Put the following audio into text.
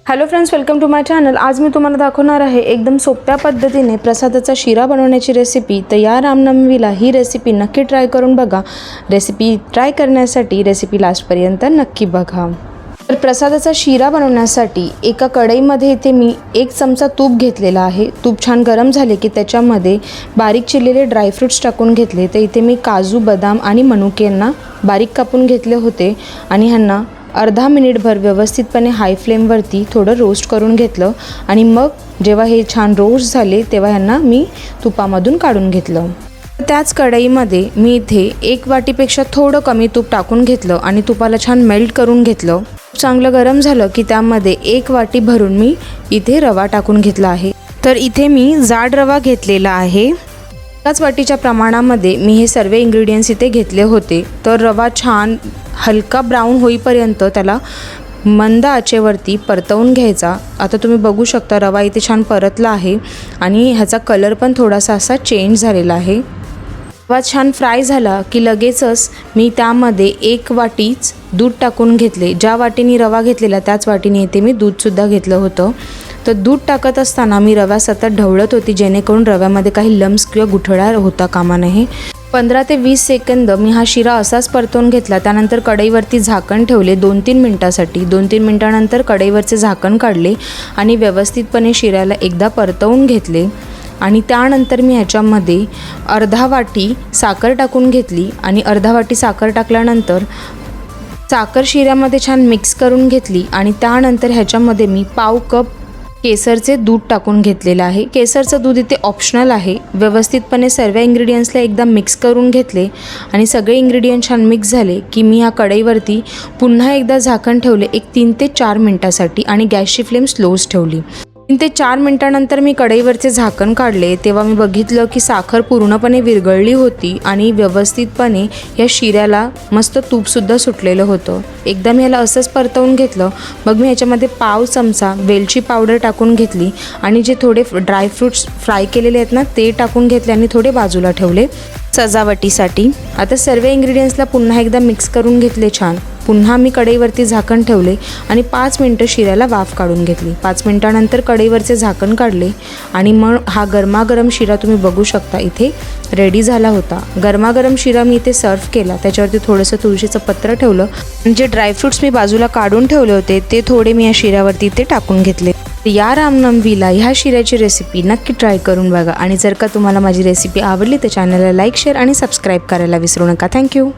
Hello friends, welcome to my channel. आज मी तुम्हाला दाखवणार आहे एकदम सोप्या पद्धतीने प्रसादाचा शिरा बनवण्याची रेसिपी। तर या रामनवमीला ही रेसिपी नक्की ट्राय करून बघा। रेसिपी ट्राय करण्यासाठी रेसिपी लास्टपर्यंत नक्की बघा। तर प्रसादाचा शिरा बनवण्यासाठी एका कढईमध्ये इथे मी 1 चमचा तूप घेतलेला आहे। तूप छान गरम झाले की त्याच्यामध्ये बारीक चिरलेले ड्रायफ्रूट्स टाकून घेतले। तर इथे मी काजू, बदाम आणि मनुक्यांना बारीक कापून घेतले होते आणि ह्यांना अर्धा मिनिटभर व्यवस्थितपणे हाय फ्लेमवरती थोडं रोस्ट करून घेतलं आणि मग जेव्हा हे छान रोस्ट झाले तेव्हा ह्यांना मी तुपामधून काढून घेतलं। त्याच कढईमध्ये मी इथे 1 वाटीपेक्षा थोडं कमी तूप टाकून घेतलं आणि तुपाला छान मेल्ट करून घेतलं। चांगलं गरम झालं की त्यामध्ये 1 वाटी भरून मी इथे रवा टाकून घेतला आहे। तर इथे मी जाड रवा घेतलेला आहे। त्याच वाटीच्या प्रमाणामध्ये मी हे सर्व इंग्रेडियंट्स इथे घेतले होते। तर रवा छान हलका ब्राऊन होईपर्यंत त्याला मंद आचेवरती परतवून घ्यायचा। आता तुम्ही बघू शकता रवा इथे छान परतला आहे आणि ह्याचा कलर पण थोडासा असा चेंज झालेला आहे। रवा छान फ्राय झाला की लगेचच मी त्यामध्ये 1 वाटीच दूध टाकून घेतले। ज्या वाटीने रवा घेतलेला त्याच वाटीने इथे मी दूधसुद्धा घेतलं होतं। तर दूध टाकत असताना मी रवा सतत ढवळत होती जेणेकरून रव्यामध्ये काही लम्स किंवा गुठळ्या होता कामा नये। 15 ते 20 सेकंद मी हा शिरा असाच परतवून घेतला। त्यानंतर कढईवरती झाकण ठेवले 2-3 मिनिटासाठी। 2-3 मिनिटानंतर कढईवरचे झाकण काढले आणि व्यवस्थितपणे शिऱ्याला एकदा परतवून घेतले आणि त्यानंतर मी ह्याच्यामध्ये अर्धा वाटी साखर टाकून घेतली आणि अर्धा वाटी साखर टाकल्यानंतर साखर शिऱ्यामध्ये छान मिक्स करून घेतली आणि त्यानंतर ह्याच्यामध्ये मी पाव कप केसरचे दूध टाकून घेतलेलं आहे। केसरचं दूध इथे ऑप्शनल आहे। व्यवस्थितपणे सर्व इंग्रेडियंट्सला एकदा मिक्स करून घेतले आणि सगळे इंग्रेडियंट छान मिक्स झाले की मी या कढईवरती पुन्हा एकदा झाकण ठेवले 3 ते 4 मिनिटासाठी आणि गॅसची फ्लेम स्लोच ठेवली। 3 ते 4 मिनिटानंतर मी कढईवरचे झाकण काढले तेव्हा मी बघितलं की साखर पूर्णपणे विरघळली होती आणि व्यवस्थितपणे या शिऱ्याला मस्त तूपसुद्धा सुटलेलं होतं। एकदा मी याला असंच परतवून घेतलं। मग मी ह्याच्यामध्ये पाव चमचा वेलची पावडर टाकून घेतली आणि जे थोडे ड्रायफ्रूट्स फ्राय केलेले आहेत ना ते टाकून घेतले आणि थोडे बाजूला ठेवले सजावटीसाठी। आता सर्व इंग्रेडियंट्सला पुन्हा एकदा मिक्स करून घेतले छान। पुन्हा मी कढईवरती झाकण ठेवले आणि 5 मिनिटं शिऱ्याला वाफ काढून घेतली। 5 मिनिटानंतर कढईवरचे झाकण काढले आणि मग हा गरमागरम शिरा तुम्ही बघू शकता इथे रेडी झाला होता। गरमागरम शिरा मी इथे सर्व केला। त्याच्यावरती थोडंसं तुळशीचं पत्र ठेवलं आणि जे ड्रायफ्रूट्स मी बाजूला काढून ठेवले होते ते थोडे मी या शिऱ्यावरती इथे टाकून घेतले। या रामनवमीला ह्या शिऱ्याची रेसिपी नक्की ट्राय करून बघा आणि जर का तुम्हाला माझी रेसिपी आवडली तर चॅनलला लाईक, शेअर आणि सबस्क्राईब करायला विसरू नका। थँक्यू।